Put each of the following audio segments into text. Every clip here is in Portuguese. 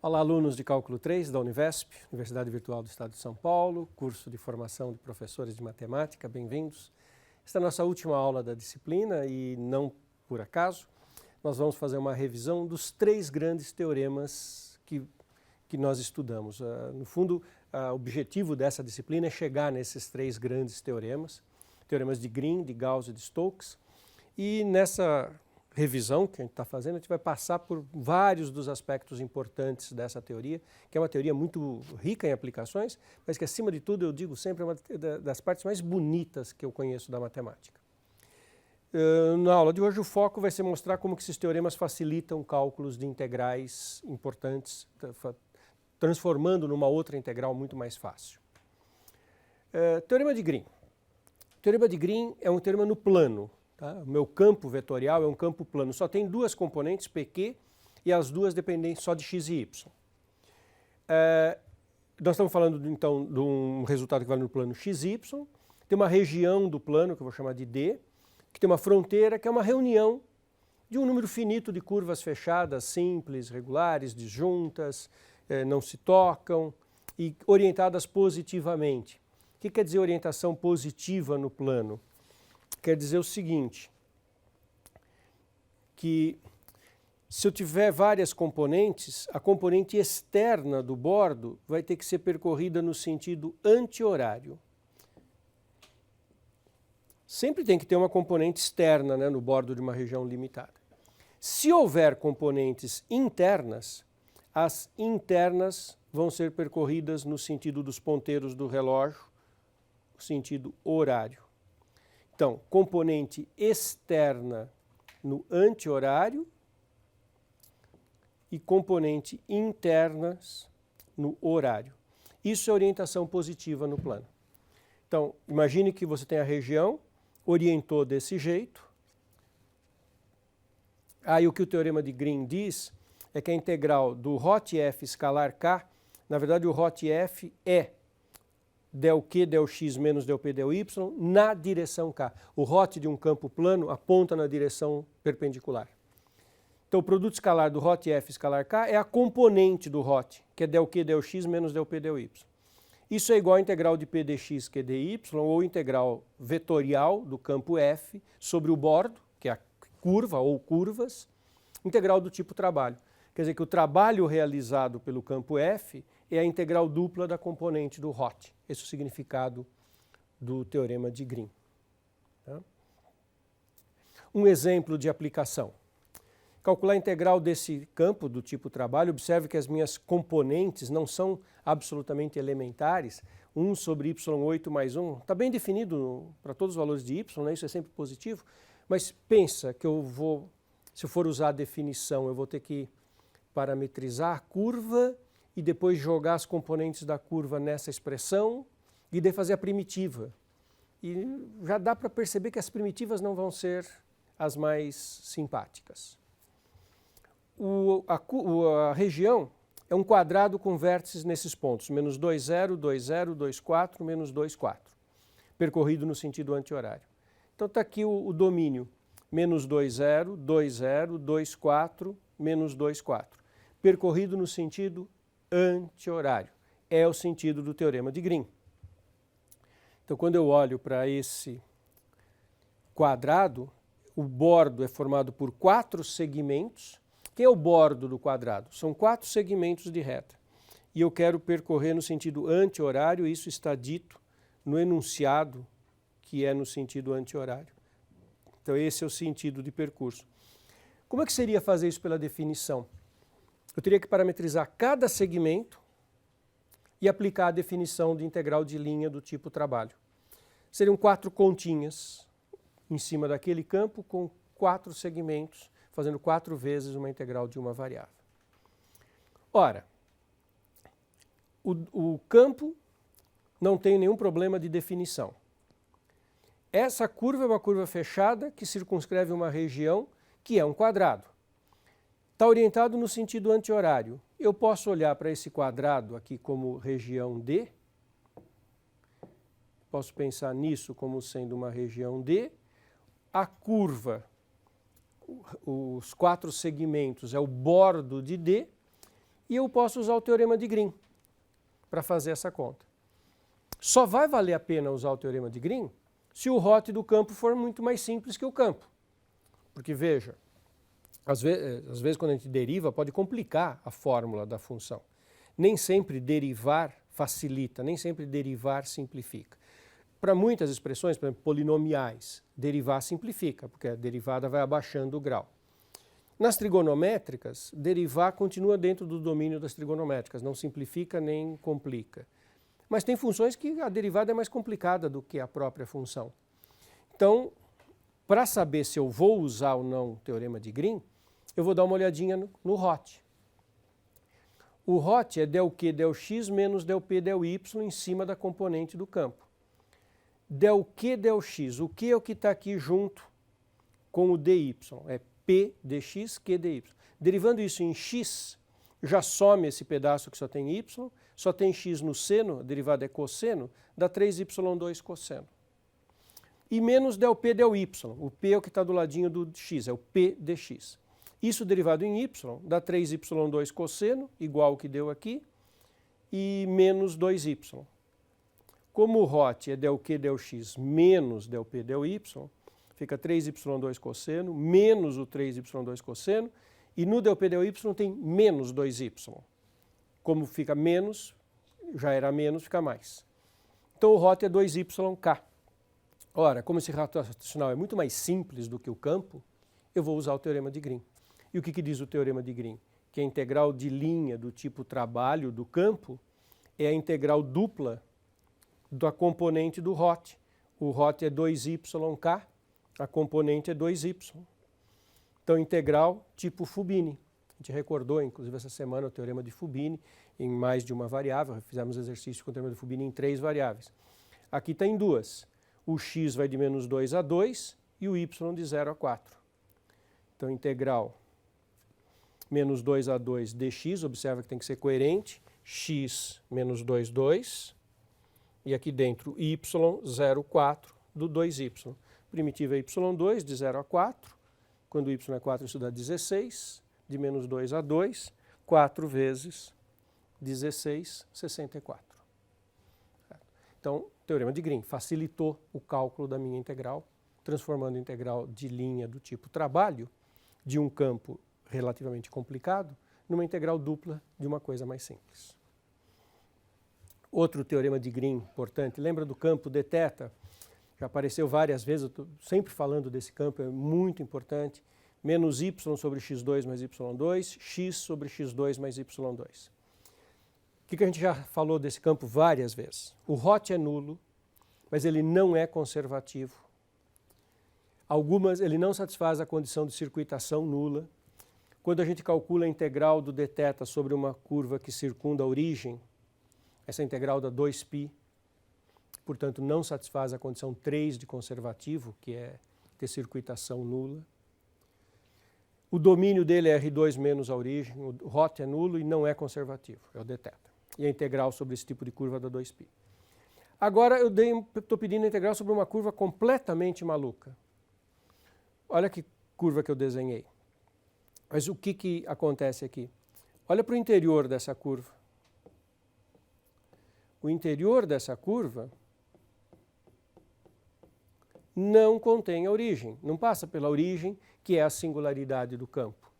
Olá, alunos de Cálculo 3 da Univesp, Universidade Virtual do Estado de São Paulo, curso de formação de professores de matemática, bem-vindos. Esta é a nossa última aula da disciplina e, não por acaso, nós vamos fazer uma revisão dos 3 grandes teoremas que nós estudamos. No fundo, o objetivo dessa disciplina é chegar nesses 3 grandes teoremas de Green, de Gauss e de Stokes. E nessa revisão que a gente está fazendo, a gente vai passar por vários dos aspectos importantes dessa teoria, que é uma teoria muito rica em aplicações, mas que, acima de tudo, eu digo sempre, é uma das partes mais bonitas que eu conheço da matemática. Na aula de hoje, o foco vai ser mostrar como que esses teoremas facilitam cálculos de integrais importantes, transformando numa outra integral muito mais fácil. Teorema de Green. O teorema de Green é um teorema no plano. Tá? O meu campo vetorial é um campo plano, só tem 2 componentes, PQ, e as duas dependem só de x e y. Nós estamos falando, então, de um resultado que vai no plano xy, tem uma região do plano, que eu vou chamar de D, que tem uma fronteira, que é uma reunião de um número finito de curvas fechadas, simples, regulares, disjuntas, não se tocam, e orientadas positivamente. O que quer dizer orientação positiva no plano? Quer dizer o seguinte, que se eu tiver várias componentes, a componente externa do bordo vai ter que ser percorrida no sentido anti-horário. Sempre tem que ter uma componente externa, né, no bordo de uma região limitada. Se houver componentes internas, as internas vão ser percorridas no sentido dos ponteiros do relógio, no sentido horário. Então, componente externa no anti-horário e componente internas no horário. Isso é orientação positiva no plano. Então, imagine que você tem a região, orientou desse jeito. Aí o que o teorema de Green diz é que a integral do hot f escalar k, na verdade o hot f é del q, del x menos del p, del y na direção k. O hot de um campo plano aponta na direção perpendicular. Então o produto escalar do hot f escalar k é a componente do hot, que é del q, del x menos del p, del y. Isso é igual a integral de p dx q dy ou integral vetorial do campo f sobre o bordo, que é a curva ou curvas, integral do tipo trabalho. Quer dizer que o trabalho realizado pelo campo f é a integral dupla da componente do hot. Esse é o significado do teorema de Green. Tá? Um exemplo de aplicação. Calcular a integral desse campo do tipo trabalho, observe que as minhas componentes não são absolutamente elementares. 1 sobre y8 mais 1, está bem definido para todos os valores de y, né? Isso é sempre positivo, mas pensa que se eu for usar a definição, eu vou ter que parametrizar a curva e depois jogar as componentes da curva nessa expressão e daí fazer a primitiva. E já dá para perceber que as primitivas não vão ser as mais simpáticas. A região é um quadrado com vértices nesses pontos, menos 2, 0, 2, 0, 2, 4, menos 2, 4, percorrido no sentido anti-horário. Então está aqui o domínio, menos 2, 0, 2, 0, 2, 4, menos 2, 4, percorrido no sentido anti-horário. É o sentido do teorema de Green. Então, quando eu olho para esse quadrado, o bordo é formado por 4 segmentos. Quem é o bordo do quadrado? São 4 segmentos de reta. E eu quero percorrer no sentido anti-horário, isso está dito no enunciado, que é no sentido anti-horário. Então, esse é o sentido de percurso. Como é que seria fazer isso pela definição? Eu teria que parametrizar cada segmento e aplicar a definição de integral de linha do tipo trabalho. Seriam 4 continhas em cima daquele campo com 4 segmentos, fazendo 4 vezes uma integral de uma variável. Ora, o campo não tem nenhum problema de definição. Essa curva é uma curva fechada que circunscreve uma região que é um quadrado. Está orientado no sentido anti-horário. Eu posso olhar para esse quadrado aqui como região D. Posso pensar nisso como sendo uma região D. A curva, os 4 segmentos, é o bordo de D. e eu posso usar o teorema de Green para fazer essa conta. Só vai valer a pena usar o teorema de Green se o hot do campo for muito mais simples que o campo. Porque veja, às vezes quando a gente deriva pode complicar a fórmula da função. Nem sempre derivar facilita, nem sempre derivar simplifica. Para muitas expressões, por exemplo, polinomiais, derivar simplifica, porque a derivada vai abaixando o grau. Nas trigonométricas, derivar continua dentro do domínio das trigonométricas, não simplifica nem complica. Mas tem funções que a derivada é mais complicada do que a própria função. Então, para saber se eu vou usar ou não o teorema de Green, eu vou dar uma olhadinha no hot. O hot é del Q del x menos del P del y em cima da componente do campo. Del Q del x, o Q é o que está aqui junto com o dy, é P dx, Q dy. Derivando isso em x, já some esse pedaço que só tem y, só tem x no seno, a derivada é cosseno, dá 3y2 cosseno. E menos del P del y, o P é o que está do ladinho do x, é o P dx. Isso derivado em y dá 3y2 cosseno, igual ao que deu aqui, e menos 2y. Como o hot é del Q del x menos del P del y, fica 3y2 cosseno, menos o 3y2 cosseno, e no del P del y tem menos 2y. Como fica menos, já era menos, fica mais. Então o hot é 2yk. Ora, como esse racional é muito mais simples do que o campo, eu vou usar o teorema de Green. E o que diz o teorema de Green? Que a integral de linha do tipo trabalho do campo é a integral dupla da componente do hot. O hot é 2yk, a componente é 2y. Então, integral tipo Fubini. A gente recordou, inclusive, essa semana o teorema de Fubini em mais de uma variável. Fizemos exercício com o teorema de Fubini em 3 variáveis. Aqui está em 2. O x vai de menos 2 a 2 e o y de 0 a 4. Então, integral menos 2 a 2 dx, observa que tem que ser coerente, x menos 2, 2, e aqui dentro y 0, 4 do 2y. Primitiva é y2 de 0 a 4, quando y é 4 isso dá 16, de menos 2 a 2, 4 vezes 16, 64. Então, teorema de Green facilitou o cálculo da minha integral, transformando a integral de linha do tipo trabalho de um campo relativamente complicado numa integral dupla de uma coisa mais simples. Outro teorema de Green importante, lembra do campo dθ? Já apareceu várias vezes, eu estou sempre falando desse campo, é muito importante. Menos y sobre x2 mais y2, x sobre x2 mais y2. O que a gente já falou desse campo várias vezes? O hot é nulo, mas ele não é conservativo. Ele não satisfaz a condição de circuitação nula. Quando a gente calcula a integral do dθ sobre uma curva que circunda a origem, essa integral dá 2π, portanto não satisfaz a condição 3 de conservativo, que é ter circuitação nula. O domínio dele é R2 menos a origem, o hot é nulo e não é conservativo, é o dθ. E a integral sobre esse tipo de curva dá 2π. Agora eu estou pedindo a integral sobre uma curva completamente maluca. Olha que curva que eu desenhei. Mas o que acontece aqui? Olha para o interior dessa curva. O interior dessa curva não contém a origem, não passa pela origem, que é a singularidade do campo.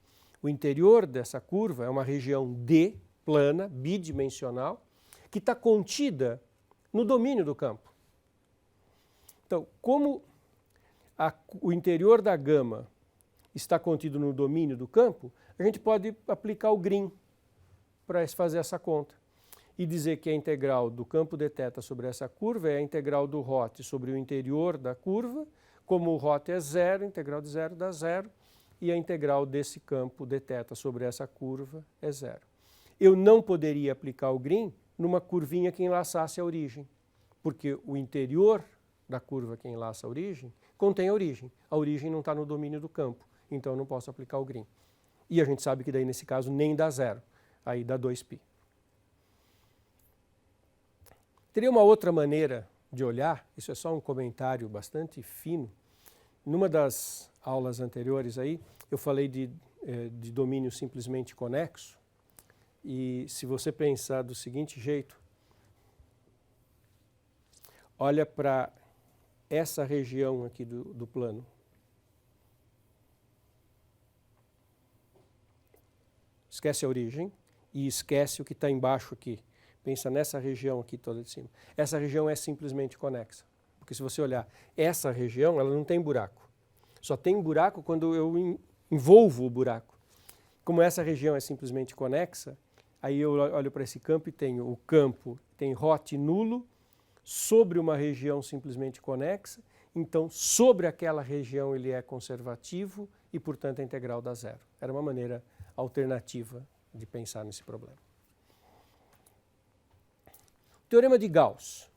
O interior dessa curva é uma região D, plana, bidimensional, que está contida no domínio do campo. Então, como o interior da gama está contido no domínio do campo, a gente pode aplicar o Green para fazer essa conta e dizer que a integral do campo dθ sobre essa curva é a integral do hot sobre o interior da curva. Como o hot é zero, a integral de zero dá zero, e a integral desse campo dθ sobre essa curva é zero. Eu não poderia aplicar o Green numa curvinha que enlaçasse a origem, porque o interior da curva que enlaça a origem contém a origem. A origem não está no domínio do campo, então eu não posso aplicar o Green. E a gente sabe que daí nesse caso nem dá zero, aí dá 2π. Teria uma outra maneira de olhar, isso é só um comentário bastante fino. Numa das aulas anteriores aí, eu falei de domínio simplesmente conexo, E se você pensar do seguinte jeito, olha para essa região aqui do plano. Esquece a origem e esquece o que está embaixo aqui. Pensa nessa região aqui toda de cima. Essa região é simplesmente conexa. Porque se você olhar essa região, ela não tem buraco. Só tem buraco quando eu envolvo o buraco. Como essa região é simplesmente conexa, aí eu olho para esse campo e tenho o campo, tem hot nulo, sobre uma região simplesmente conexa, então sobre aquela região ele é conservativo e, portanto, a integral dá zero. Era uma maneira alternativa de pensar nesse problema. Teorema de Gauss.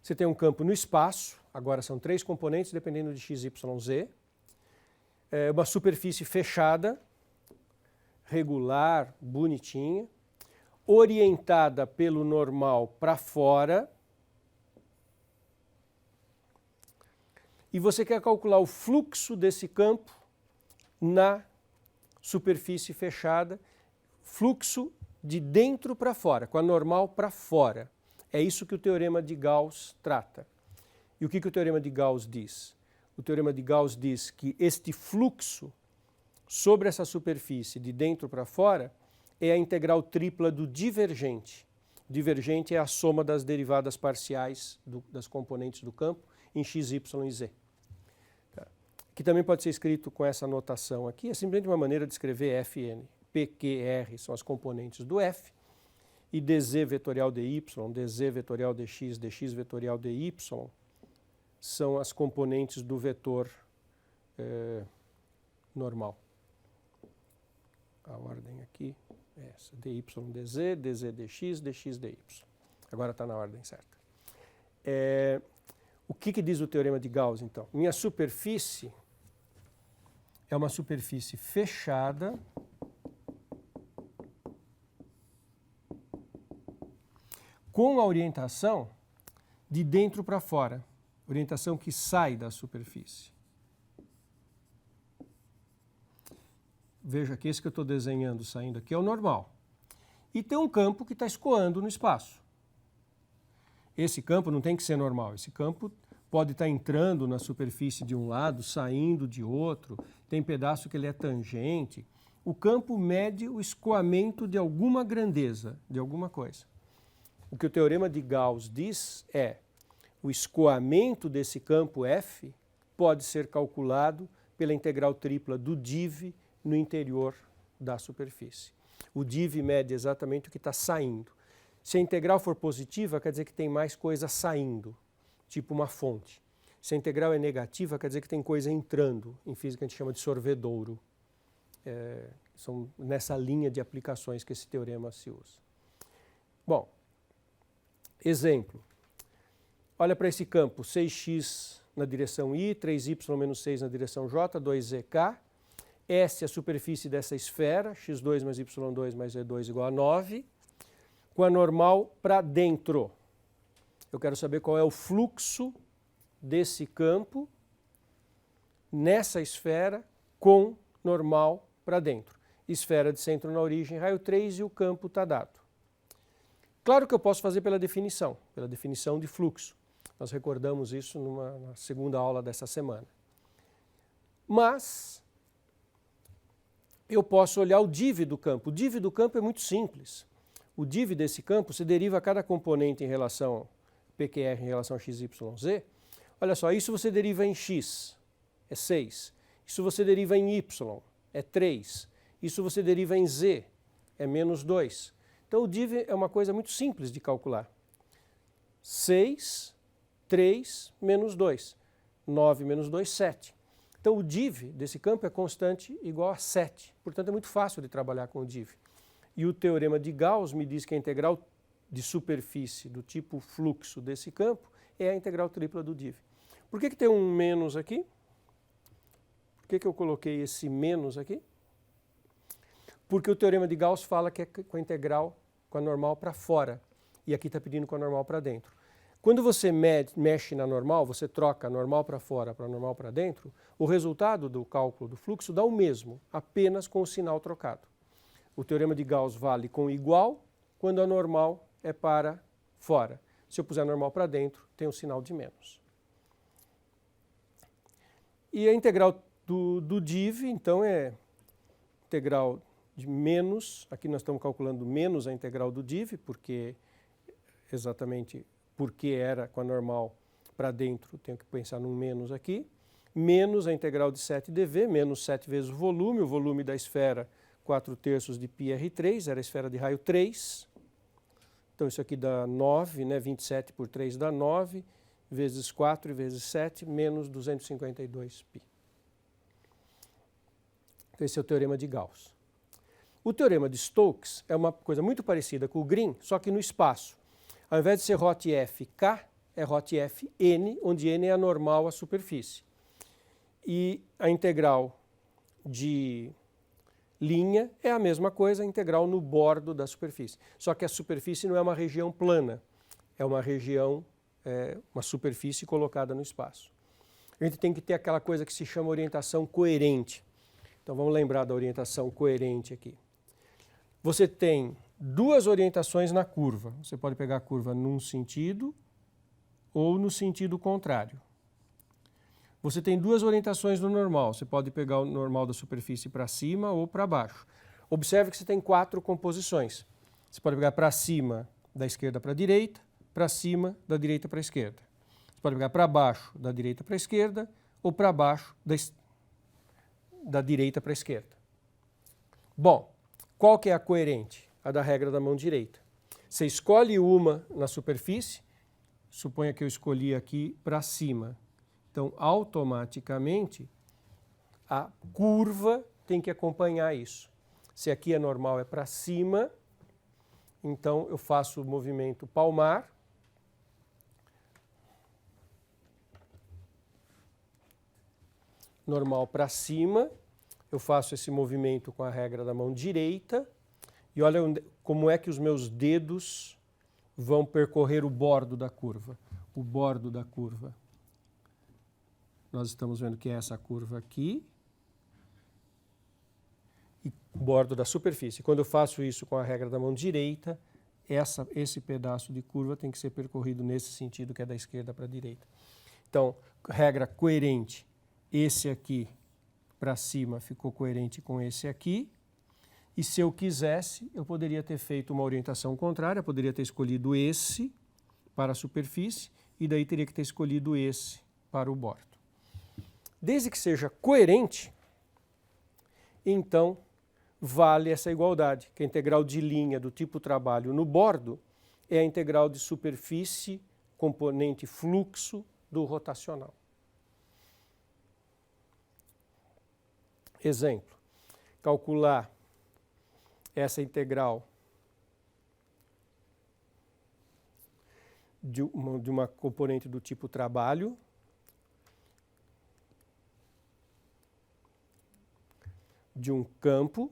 Você tem um campo no espaço, agora são 3 componentes dependendo de x, y, z. É uma superfície fechada, regular, bonitinha, orientada pelo normal para fora. E você quer calcular o fluxo desse campo na superfície fechada, fluxo de dentro para fora, com a normal para fora. É isso que o teorema de Gauss trata. E o que o teorema de Gauss diz? O teorema de Gauss diz que este fluxo sobre essa superfície de dentro para fora é a integral tripla do divergente. Divergente é a soma das derivadas parciais das componentes do campo em x, y e z. Que também pode ser escrito com essa notação aqui, é simplesmente uma maneira de escrever Fn. P, Q, R são as componentes do F, e dz vetorial dy, dz vetorial dx, dx vetorial dy são as componentes do vetor normal. A ordem aqui é essa, dy dz, dz dx, dx dy. Agora está na ordem certa. O que diz o teorema de Gauss, então? Minha superfície é uma superfície fechada com a orientação de dentro para fora, orientação que sai da superfície. Veja que esse que eu estou desenhando saindo aqui é o normal. E tem um campo que está escoando no espaço. Esse campo não tem que ser normal, esse campo pode estar entrando na superfície de um lado, saindo de outro, tem pedaço que ele é tangente. O campo mede o escoamento de alguma grandeza, de alguma coisa. O que o teorema de Gauss diz é o escoamento desse campo F pode ser calculado pela integral tripla do div no interior da superfície. O div mede exatamente o que está saindo. Se a integral for positiva, quer dizer que tem mais coisa saindo, tipo uma fonte. Se a integral é negativa, quer dizer que tem coisa entrando. Em física a gente chama de sorvedouro. São nessa linha de aplicações que esse teorema se usa. Bom, exemplo. Olha para esse campo, 6x na direção y, 3y menos 6 na direção j, 2zk. S é a superfície dessa esfera, x2 mais y2 mais z2 igual a 9, com a normal para dentro. Eu quero saber qual é o fluxo desse campo nessa esfera com normal para dentro. Esfera de centro na origem, raio 3 e o campo está dado. Claro que eu posso fazer pela definição de fluxo. Nós recordamos isso na segunda aula dessa semana. Mas eu posso olhar o div do campo. O div do campo é muito simples. O div desse campo se deriva a cada componente em relação PQR em relação a x, y, z. Olha só, isso você deriva em x, é 6. Isso você deriva em y, é 3. Isso você deriva em z, é menos 2. Então o div é uma coisa muito simples de calcular. 6, 3, menos 2. 9 menos 2, 7. Então o div desse campo é constante igual a 7. Portanto é muito fácil de trabalhar com o div. E o teorema de Gauss me diz que a integral de superfície do tipo fluxo desse campo é a integral tripla do div. Por que tem um menos aqui? Por que eu coloquei esse menos aqui? Porque o teorema de Gauss fala que é com a integral com a normal para fora. E aqui está pedindo com a normal para dentro. Quando você mexe na normal, você troca a normal para fora para a normal para dentro, o resultado do cálculo do fluxo dá o mesmo, apenas com o sinal trocado. o teorema de Gauss vale com igual quando a normal é para fora. Se eu puser a normal para dentro, tem um sinal de menos. E a integral do div, então, é integral de menos, aqui nós estamos calculando menos a integral do div, porque exatamente porque era com a normal para dentro, tenho que pensar num menos aqui, menos a integral de 7dv, menos 7 vezes o volume da esfera 4/3 de πr3, era a esfera de raio 3, então isso aqui dá 9, né? 27 por 3 dá 9, vezes 4 vezes 7, menos 252π. Então esse é o teorema de Gauss. O teorema de Stokes é uma coisa muito parecida com o Green, só que no espaço. Ao invés de ser ρ f k, é ρ f n, onde n é a normal à superfície. E a integral de linha é a mesma coisa, a integral no bordo da superfície. Só que a superfície não é uma região plana, é uma região, uma superfície colocada no espaço. A gente tem que ter aquela coisa que se chama orientação coerente. Então vamos lembrar da orientação coerente aqui. Você tem duas orientações na curva. Você pode pegar a curva num sentido ou no sentido contrário. Você tem duas orientações no normal. Você pode pegar o normal da superfície para cima ou para baixo. Observe que você tem 4 composições. Você pode pegar para cima da esquerda para a direita, para cima da direita para a esquerda. Você pode pegar para baixo da direita para a esquerda ou para baixo da direita para a esquerda. Bom, qual que é a coerente? A da regra da mão direita. Você escolhe uma na superfície, suponha que eu escolhi aqui para cima. Então, automaticamente, a curva tem que acompanhar isso. Se aqui é normal, é para cima, então eu faço o movimento palmar. Normal para cima, eu faço esse movimento com a regra da mão direita. E olha como é que os meus dedos vão percorrer o bordo da curva. O bordo da curva. Nós estamos vendo que é essa curva aqui. E bordo da superfície. Quando eu faço isso com a regra da mão direita, esse pedaço de curva tem que ser percorrido nesse sentido, que é da esquerda para a direita. Então, regra coerente. Esse aqui para cima ficou coerente com esse aqui. E se eu quisesse, eu poderia ter feito uma orientação contrária, poderia ter escolhido esse para a superfície e daí teria que ter escolhido esse para o bordo. Desde que seja coerente, então vale essa igualdade, que a integral de linha do tipo trabalho no bordo é a integral de superfície componente fluxo do rotacional. Exemplo, calcular essa integral de uma componente do tipo trabalho de um campo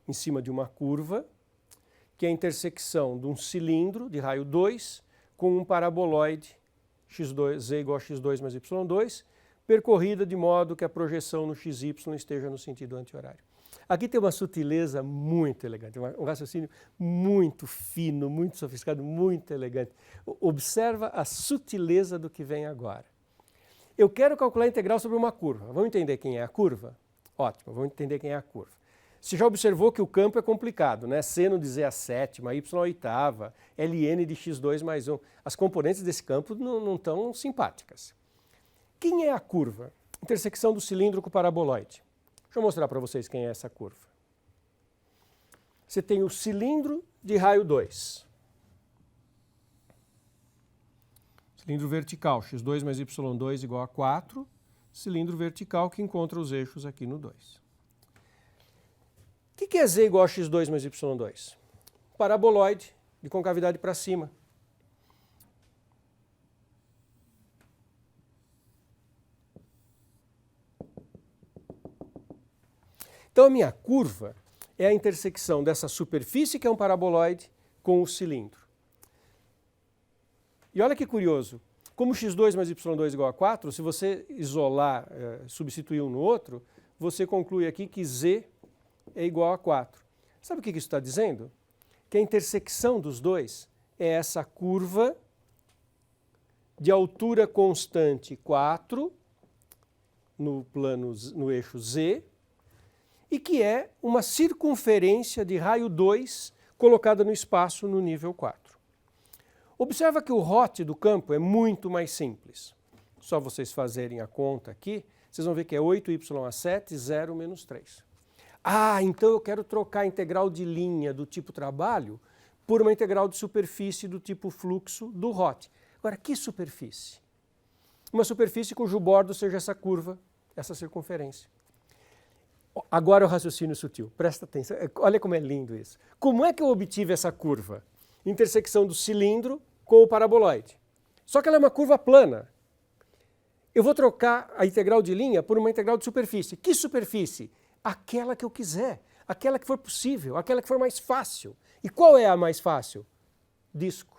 em cima de uma curva, que é a intersecção de um cilindro de raio 2 com um paraboloide x2, z igual a x2 mais y2, percorrida de modo que a projeção no xy esteja no sentido anti-horário. Aqui tem uma sutileza muito elegante, um raciocínio muito fino, muito sofisticado, muito elegante. Observa a sutileza do que vem agora. Eu quero calcular a integral sobre uma curva. Vamos entender quem é a curva? Ótimo, vamos entender quem é a curva. Você já observou que o campo é complicado, né? Seno de z a sétima, y a oitava, ln de x2 mais 1. As componentes desse campo não estão simpáticas. Quem é a curva? Intersecção do cilindro com o paraboloide. Deixa eu mostrar para vocês quem é essa curva. Você tem o cilindro de raio 2. Cilindro vertical, x2 mais y2 igual a 4. Cilindro vertical que encontra os eixos aqui no 2. O que é z igual a x2 mais y2? Paraboloide de concavidade para cima. Então a minha curva é a intersecção dessa superfície, que é um paraboloide, com o cilindro. E olha que curioso, como x2 mais y2 igual a 4, se você isolar, substituir um no outro, você conclui aqui que z é igual a 4. Sabe o que isso está dizendo? Que a intersecção dos dois é essa curva de altura constante 4 no eixo Z e que é uma circunferência de raio 2 colocada no espaço no nível 4. Observa que o hot do campo é muito mais simples. Só vocês fazerem a conta aqui, vocês vão ver que é 8y7, 0 menos 3. Ah, então eu quero trocar a integral de linha do tipo trabalho por uma integral de superfície do tipo fluxo do hot. Agora, que superfície? Uma superfície cujo bordo seja essa curva, essa circunferência. Agora o raciocínio sutil, presta atenção, olha como é lindo isso. Como é que eu obtive essa curva? Intersecção do cilindro com o paraboloide. Só que ela é uma curva plana. Eu vou trocar a integral de linha por uma integral de superfície. Que superfície? Aquela que eu quiser, aquela que for possível, aquela que for mais fácil. E qual é a mais fácil? Disco.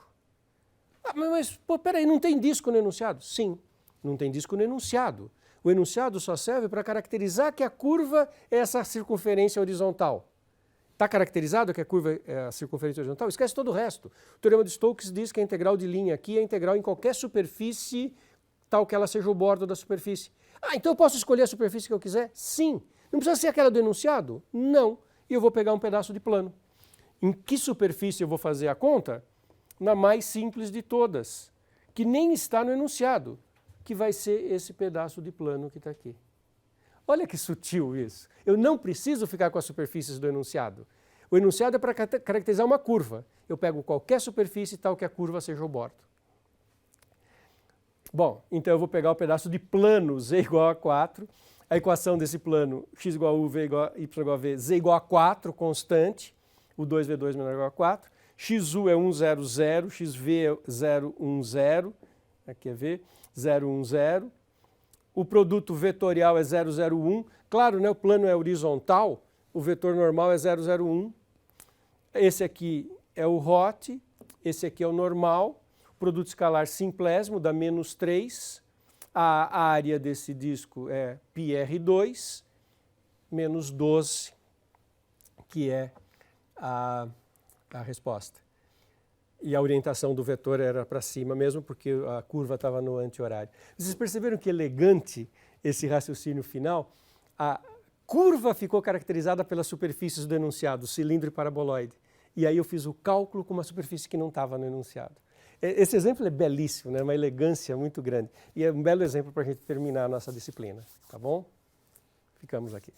Ah, mas peraí, não tem disco no enunciado? Sim, não tem disco no enunciado. O enunciado só serve para caracterizar que a curva é essa circunferência horizontal. Está caracterizado que a curva é a circunferência horizontal? Esquece todo o resto. O teorema de Stokes diz que a integral de linha aqui é integral em qualquer superfície, tal que ela seja o bordo da superfície. Ah, então eu posso escolher a superfície que eu quiser? Sim. Não precisa ser aquela do enunciado? Não. E eu vou pegar um pedaço de plano. Em que superfície eu vou fazer a conta? Na mais simples de todas, que nem está no enunciado, que vai ser esse pedaço de plano que está aqui. Olha que sutil isso. Eu não preciso ficar com as superfícies do enunciado. O enunciado é para caracterizar uma curva. Eu pego qualquer superfície tal que a curva seja o bordo. Bom, então eu vou pegar o pedaço de plano Z igual a 4. A equação desse plano, x igual a u, v igual a y igual a v, z igual a 4, constante. O 2v2 menor ou igual a 4. XU é 1, 0, 0. XV é 0, 1, 0. Aqui é v. 0, 1, 0. O produto vetorial é 0, 0, 1. Claro, né, o plano é horizontal, o vetor normal é 0, 0, 1. Esse aqui é o hot, esse aqui é o normal. O produto escalar simplésimo dá menos 3. A área desse disco é πr2, menos 12, que é a resposta. E a orientação do vetor era para cima mesmo, porque a curva estava no anti-horário. Vocês perceberam que elegante esse raciocínio final? A curva ficou caracterizada pelas superfícies do enunciado, cilindro e paraboloide. E aí eu fiz o cálculo com uma superfície que não estava no enunciado. Esse exemplo é belíssimo, né? Uma elegância muito grande. E é um belo exemplo para a gente terminar a nossa disciplina. Tá bom? Ficamos aqui.